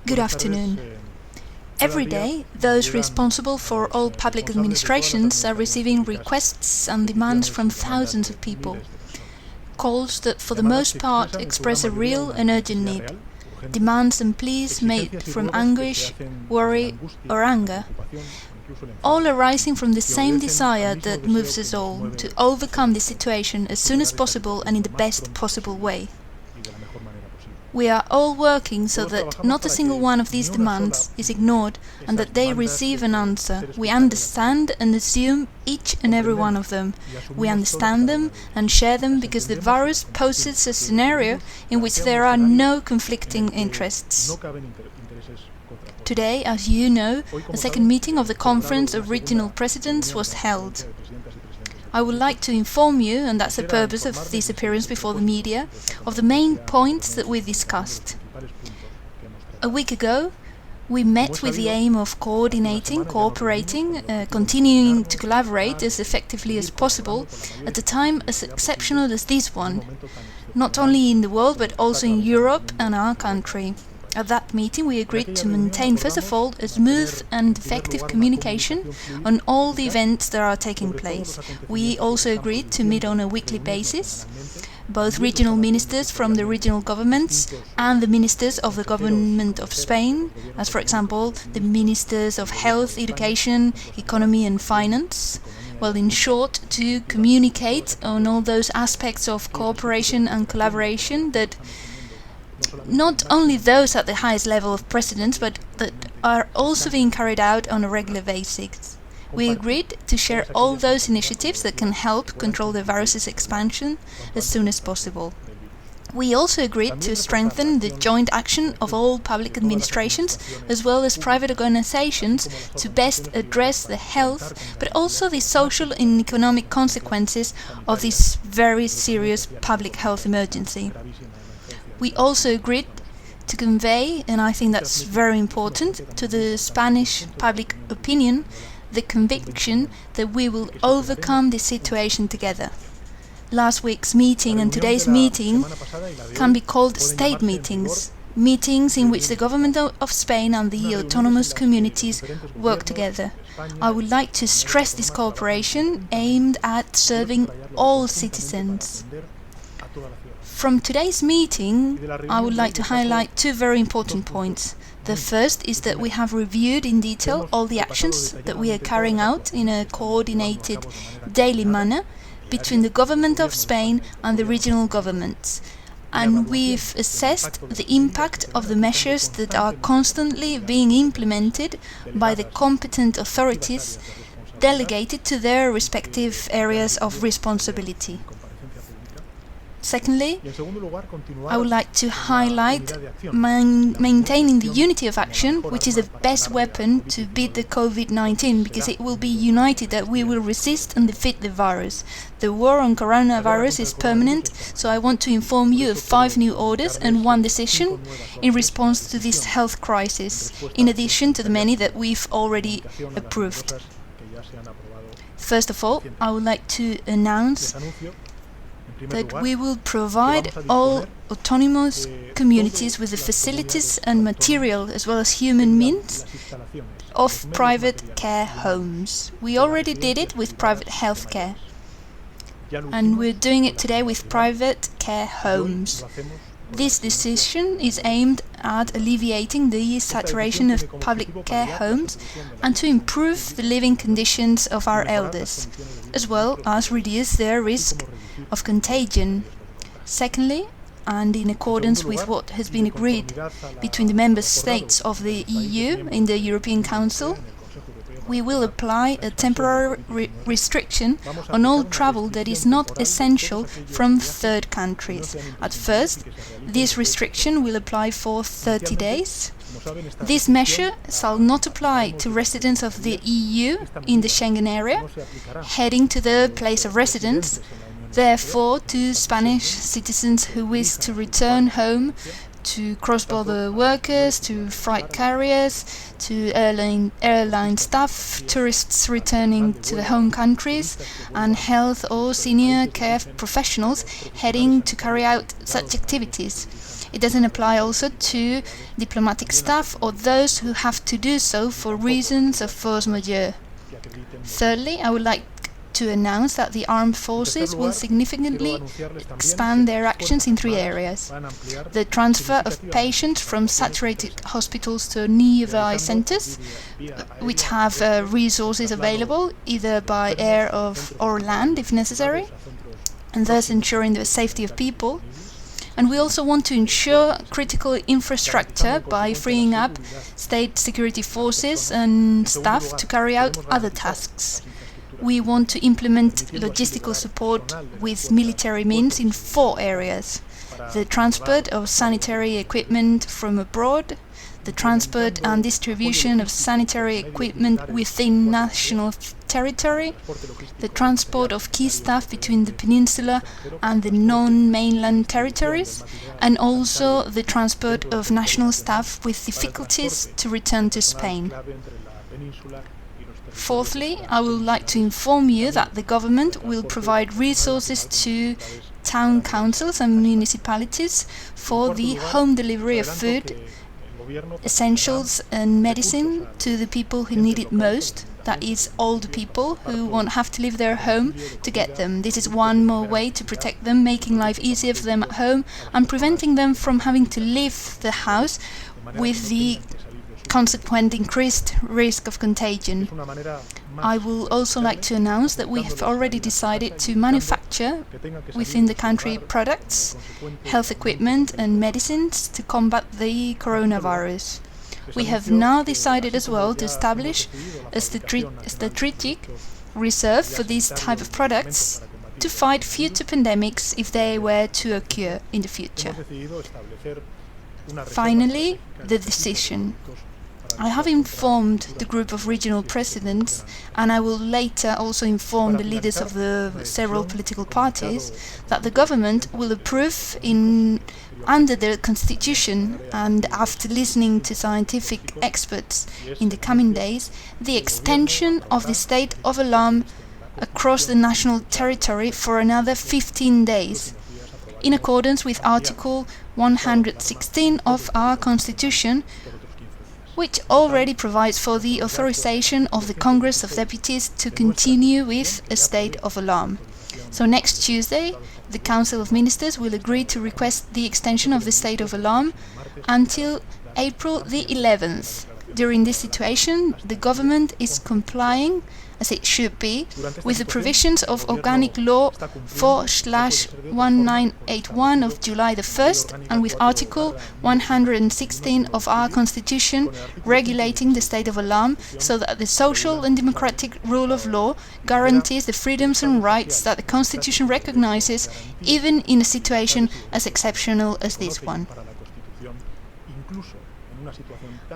Good afternoon. Every day, those responsible for all public administrations are receiving requests and demands from thousands of people. Calls that for the most part express a real and urgent need. Demands and pleas made from anguish, worry or anger. All arising from the same desire that moves us all to overcome the situation as soon as possible and in the best possible way. We are all working so that not a single one of these demands is ignored and that they receive an answer. We understand and assume each and every one of them. We understand them and share them because the virus poses a scenario in which there are no conflicting interests. Today, as you know, a second meeting of the Conference of Regional Presidents was held. I would like to inform you, and that's the purpose of this appearance before the media, of the main points that we discussed. A week ago, we met with the aim of coordinating, cooperating, continuing to collaborate as effectively as possible at a time as exceptional as this one, not only in the world but also in Europe and our country. At that meeting we agreed to maintain first of all a smooth and effective communication on all the events that are taking place. We also agreed to meet on a weekly basis, both regional ministers from the regional governments and the ministers of the government of Spain, as for example the ministers of health, education, economy and finance. Well, in short, to communicate on all those aspects of cooperation and collaboration that not only those at the highest level of presidents, but that are also being carried out on a regular basis. We agreed to share all those initiatives that can help control the virus's expansion as soon as possible. We also agreed to strengthen the joint action of all public administrations as well as private organizations to best address the health, but also the social and economic consequences of this very serious public health emergency. We also agreed to convey, and I think that's very important, to the Spanish public opinion the conviction that we will overcome this situation together. Last week's meeting and today's meeting can be called state meetings, meetings in which the government of Spain and the autonomous communities work together. I would like to stress this cooperation aimed at serving all citizens. From today's meeting, I would like to highlight two very important points. The first is that we have reviewed in detail all the actions that we are carrying out in a coordinated daily manner between the government of Spain and the regional governments. And we've assessed the impact of the measures that are constantly being implemented by the competent authorities delegated to their respective areas of responsibility. Secondly, I would like to highlight maintaining the unity of action, which is the best weapon to beat the COVID-19, because it will be united that we will resist and defeat the virus. The war on coronavirus is permanent, so I want to inform you of 5 new orders and 1 decision in response to this health crisis, in addition to the many that we've already approved. First of all, I would like to announce that we will provide all autonomous communities with the facilities and material as well as human means of private care homes. We already did it with private health care, and we're doing it today with private care homes. This decision is aimed at alleviating the saturation of public care homes and to improve the living conditions of our elders, as well as reduce their risk of contagion. Secondly, and in accordance with what has been agreed between the member states of the EU in the European Council, we will apply a temporary restriction on all travel that is not essential from third countries. At first, this restriction will apply for 30 days. This measure shall not apply to residents of the EU in the Schengen area, heading to their place of residence. Therefore, to Spanish citizens who wish to return home, to cross-border workers, to freight carriers, to airline staff, tourists returning to their home countries, and health or senior care professionals heading to carry out such activities. It doesn't apply also to diplomatic staff or those who have to do so for reasons of force majeure. Thirdly, I would like to announce that the armed forces will significantly expand their actions in 3 areas. The transfer of patients from saturated hospitals to nearby centers, which have resources available either by air or land if necessary, and thus ensuring the safety of people. And we also want to ensure critical infrastructure by freeing up state security forces and staff to carry out other tasks. We want to implement logistical support with military means in 4 areas: the transport of sanitary equipment from abroad, the transport and distribution of sanitary equipment within national territory, the transport of key staff between the peninsula and the non-mainland territories, and also the transport of national staff with difficulties to return to Spain. Fourthly, I would like to inform you that the government will provide resources to town councils and municipalities for the home delivery of food, essentials and medicine to the people who need it most, that is, old people who won't have to leave their home to get them. This is one more way to protect them, making life easier for them at home and preventing them from having to leave the house with the consequent increased risk of contagion. I will also like to announce that we have already decided to manufacture within the country products, health equipment and medicines to combat the coronavirus. We have now decided as well to establish a strategic reserve for these type of products to fight future pandemics if they were to occur in the future. Finally, the decision. I have informed the group of regional presidents, and I will later also inform the leaders of the several political parties, that the government will approve under the constitution and after listening to scientific experts in the coming days, the extension of the state of alarm across the national territory for another 15 days, in accordance with Article 116 of our Constitution, which already provides for the authorization of the Congress of Deputies to continue with a state of alarm. So next Tuesday, the Council of Ministers will agree to request the extension of the state of alarm until April the 11th. During this situation, the government is complying, as it should be, with the provisions of Organic Law 4/1981 of July the 1st and with Article 116 of our Constitution regulating the state of alarm, so that the social and democratic rule of law guarantees the freedoms and rights that the Constitution recognizes, even in a situation as exceptional as this one.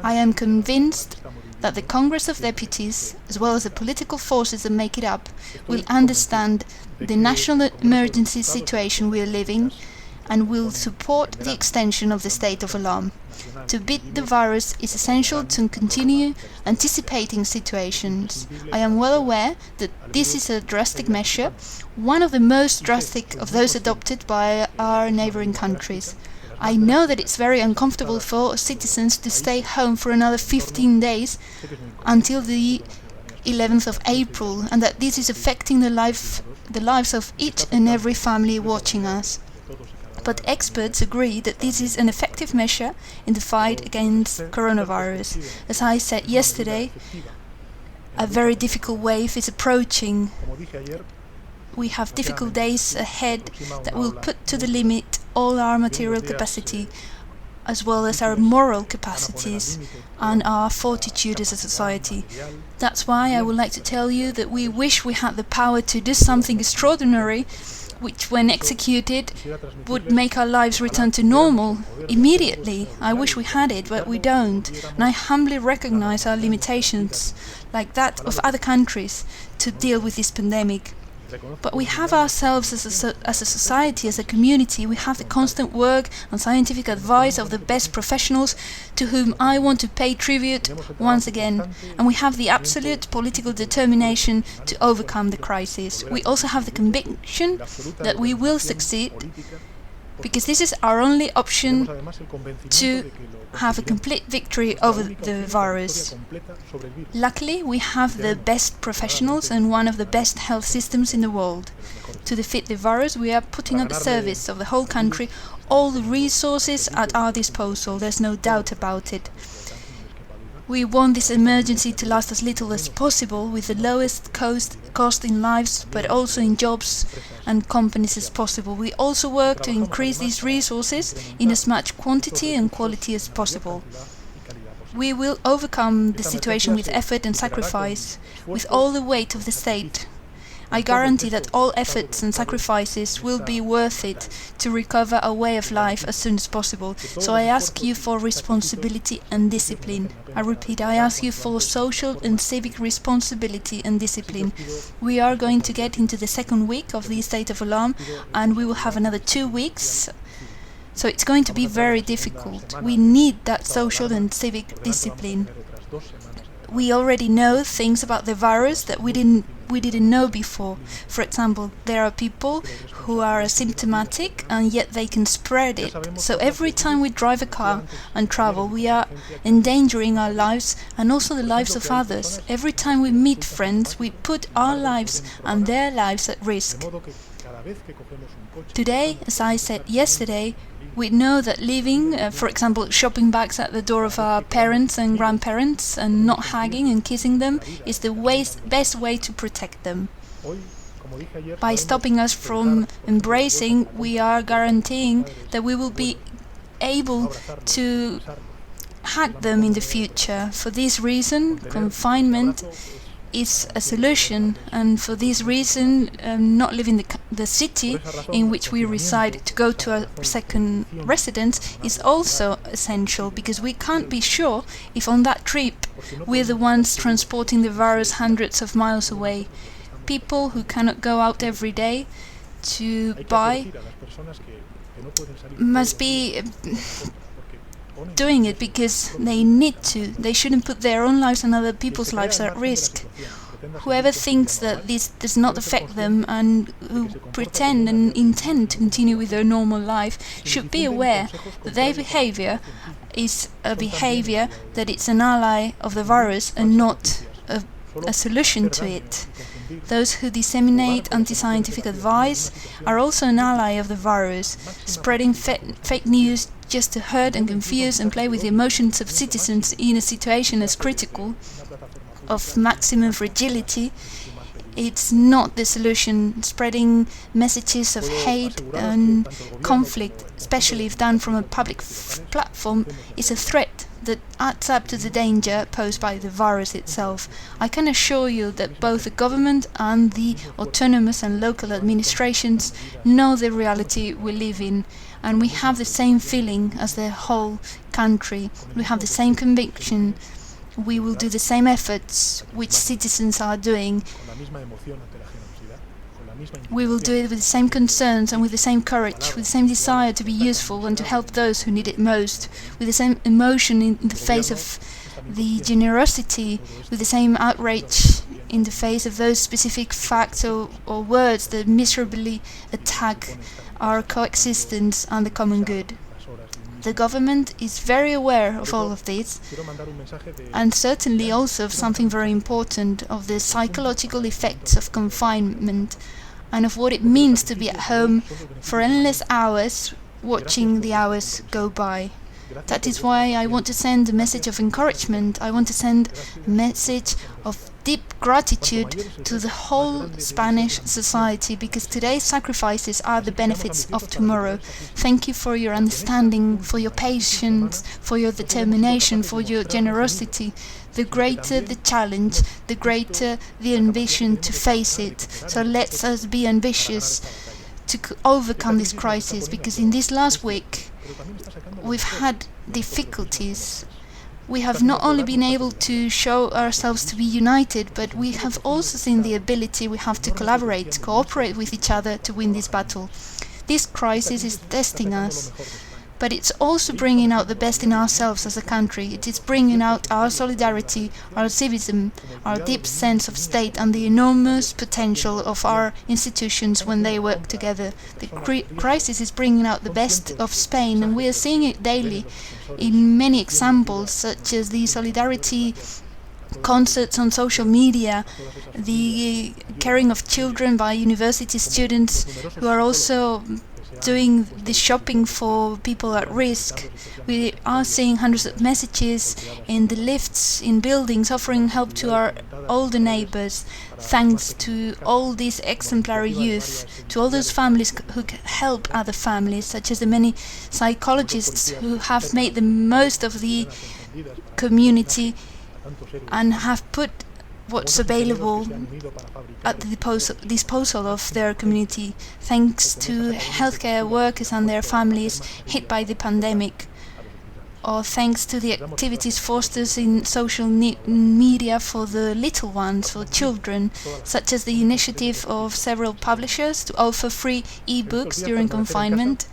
I am convinced that the Congress of Deputies, as well as the political forces that make it up, will understand the national emergency situation we are living and will support the extension of the state of alarm. To beat the virus is essential to continue anticipating situations. I am well aware that this is a drastic measure, one of the most drastic of those adopted by our neighboring countries. I know that it's very uncomfortable for citizens to stay home for another 15 days until the 11th of April, and that this is affecting the lives of each and every family watching us. But experts agree that this is an effective measure in the fight against coronavirus. As I said yesterday, a very difficult wave is approaching. We have difficult days ahead that will put to the limit all our material capacity, as well as our moral capacities and our fortitude as a society. That's why I would like to tell you that we wish we had the power to do something extraordinary, which when executed would make our lives return to normal immediately. I wish we had it, but we don't, and I humbly recognize our limitations, like that of other countries, to deal with this pandemic. But we have ourselves as a society, as a community. We have the constant work and scientific advice of the best professionals, to whom I want to pay tribute once again. And we have the absolute political determination to overcome the crisis. We also have the conviction that we will succeed, because this is our only option to have a complete victory over the virus. Luckily, we have the best professionals and one of the best health systems in the world. To defeat the virus, we are putting at the service of the whole country all the resources at our disposal. There's no doubt about it. We want this emergency to last as little as possible, with the lowest cost in lives, but also in jobs and companies as possible. We also work to increase these resources in as much quantity and quality as possible. We will overcome the situation with effort and sacrifice, with all the weight of the state. I guarantee that all efforts and sacrifices will be worth it to recover a way of life as soon as possible. So I ask you for responsibility and discipline. I repeat, I ask you for social and civic responsibility and discipline. We are going to get into the second week of the state of alarm, and we will have another 2 weeks. So it's going to be very difficult. We need that social and civic discipline. We already know things about the virus that we didn't know before. For example, there are people who are asymptomatic and yet they can spread it. So every time we drive a car and travel, we are endangering our lives and also the lives of others. Every time we meet friends, we put our lives and their lives at risk. Today, as I said yesterday, we know that leaving, for example, shopping bags at the door of our parents and grandparents and not hugging and kissing them is the best way to protect them. By stopping us from embracing, we are guaranteeing that we will be able to hug them in the future. For this reason, confinement is a solution, and for this reason not leaving the city in which we reside to go to a second residence is also essential, because we can't be sure if on that trip we're the ones transporting the virus hundreds of miles away. People who cannot go out every day to buy must be doing it because they need to. They shouldn't put their own lives and other people's lives at risk. Whoever thinks that this does not affect them and who pretend and intend to continue with their normal life should be aware that their behavior is a behavior that it's an ally of the virus and not a solution to it. Those who disseminate anti-scientific advice are also an ally of the virus, spreading fake news just to hurt and confuse and play with the emotions of citizens in a situation as critical, of maximum fragility. It's not the solution. Spreading messages of hate and conflict, especially if done from a public platform, is a threat that adds up to the danger posed by the virus itself. I can assure you that both the government and the autonomous and local administrations know the reality we live in, and we have the same feeling as the whole country. We have the same conviction. We will do the same efforts which citizens are doing. We will do it with the same concerns and with the same courage, with the same desire to be useful and to help those who need it most, with the same emotion in the face of the generosity, with the same outrage in the face of those specific facts or words that miserably attack our coexistence and the common good. The government is very aware of all of this, and certainly also of something very important, of the psychological effects of confinement and of what it means to be at home for endless hours, watching the hours go by. That is why I want to send a message of encouragement. I want to send a message of deep gratitude to the whole Spanish society, because today's sacrifices are the benefits of tomorrow. Thank you for your understanding, for your patience, for your determination, for your generosity. The greater the challenge, the greater the ambition to face it. So let us be ambitious to overcome this crisis, because in this last week we've had difficulties. We have not only been able to show ourselves to be united, but we have also seen the ability we have to collaborate, to cooperate with each other to win this battle. This crisis is testing us, but it's also bringing out the best in ourselves as a country. It is bringing out our solidarity, our civism, our deep sense of state, and the enormous potential of our institutions when they work together. The crisis is bringing out the best of Spain, and we are seeing it daily in many examples, such as the solidarity concerts on social media, the caring of children by university students who are also doing the shopping for people at risk. We are seeing hundreds of messages in the lifts, in buildings, offering help to our older neighbors, thanks to all these exemplary youth, to all those families who help other families, such as the many psychologists who have made the most of the community and have put what's available at the disposal of their community, thanks to healthcare workers and their families hit by the pandemic, or thanks to the activities fostered in social media for the little ones, for children, such as the initiative of several publishers to offer free e-books during confinement,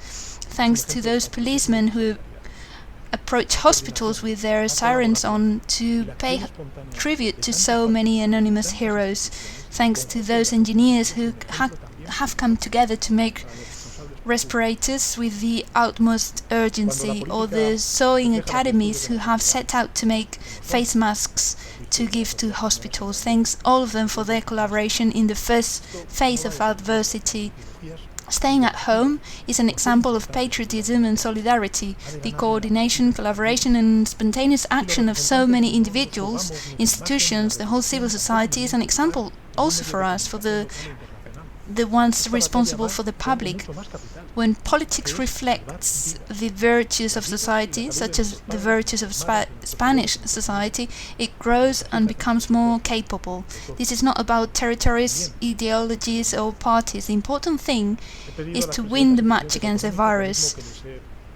thanks to those policemen who approach hospitals with their sirens on to pay tribute to so many anonymous heroes, thanks to those engineers who have come together to make respirators with the utmost urgency, or the sewing academies who have set out to make face masks to give to hospitals. Thanks all of them for their collaboration in the first phase of adversity. Staying at home is an example of patriotism and solidarity. The coordination, collaboration and spontaneous action of so many individuals, institutions, the whole civil society is an example also for us, for the ones responsible for the public. When politics reflects the virtues of society, such as the virtues of Spanish society, it grows and becomes more capable. This is not about territories, ideologies or parties. The important thing is to win the match against the virus.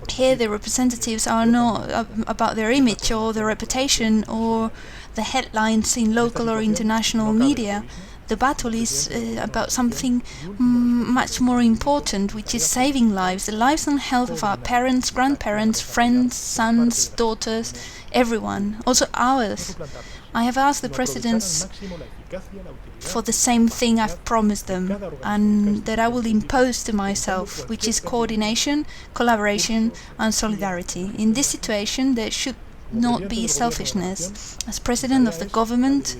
Here the representatives are not about their image or their reputation or the headlines in local or international media. The battle is about something much more important, which is saving lives, the lives and health of our parents, grandparents, friends, sons, daughters, everyone, also ours. I have asked the presidents for the same thing I've promised them, and that I will impose to myself, which is coordination, collaboration and solidarity. In this situation there should not be selfishness. As president of the government,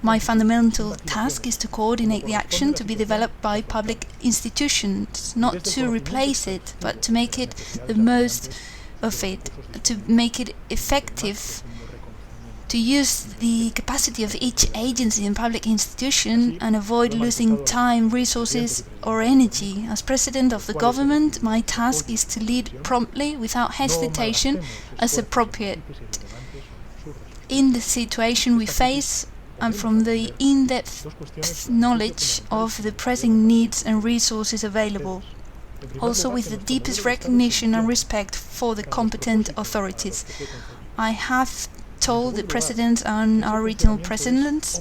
my fundamental task is to coordinate the action to be developed by public institutions, not to replace it, but to make it the most of it, to make it effective, to use the capacity of each agency and public institution and avoid losing time, resources or energy. As president of the government, my task is to lead promptly, without hesitation, as appropriate in the situation we face, and from the in-depth knowledge of the pressing needs and resources available, also with the deepest recognition and respect for the competent authorities. I have told the presidents and our regional presidents,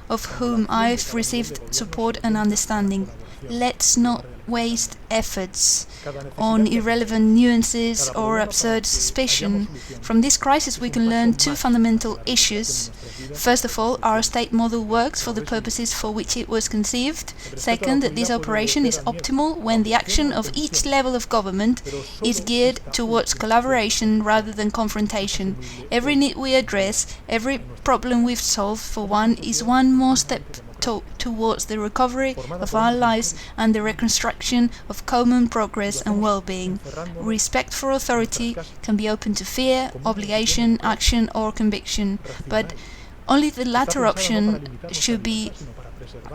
of whom I've received support and understanding, let's not waste efforts on irrelevant nuances or absurd suspicion. From this crisis we can learn two fundamental issues. First of all, our state model works for the purposes for which it was conceived. Second, that this operation is optimal when the action of each level of government is geared towards collaboration rather than confrontation. Every need we address, every problem we've solved for one, is one more step towards the recovery of our lives and the reconstruction of common progress and well-being. Respect for authority can be open to fear, obligation, action or conviction, but only the latter option should be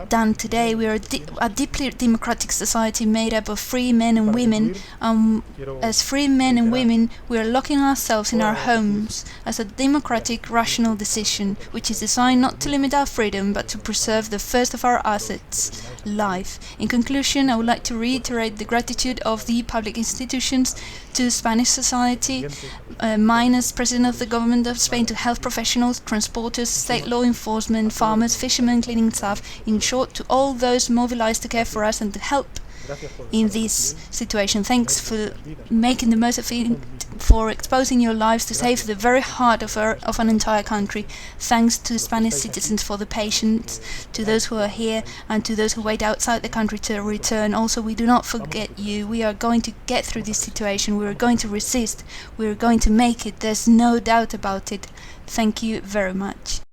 done today. We are a deeply democratic society made up of free men and women, and as free men and women we are locking ourselves in our homes as a democratic, rational decision, which is designed not to limit our freedom but to preserve the first of our assets, life. In conclusion, I would like to reiterate the gratitude of the public institutions to Spanish society, mine as President of the Government of Spain, to health professionals, transporters, state law enforcement, farmers, fishermen, cleaning staff, in short, to all those mobilized to care for us and to help in this situation. Thanks for making the most of it, for exposing your lives to save the very heart of an entire country. Thanks to Spanish citizens for the patience, to those who are here and to those who wait outside the country to return. Also, we do not forget you. We are going to get through this situation. We are going to resist. We are going to make it. There's no doubt about it. Thank you very much.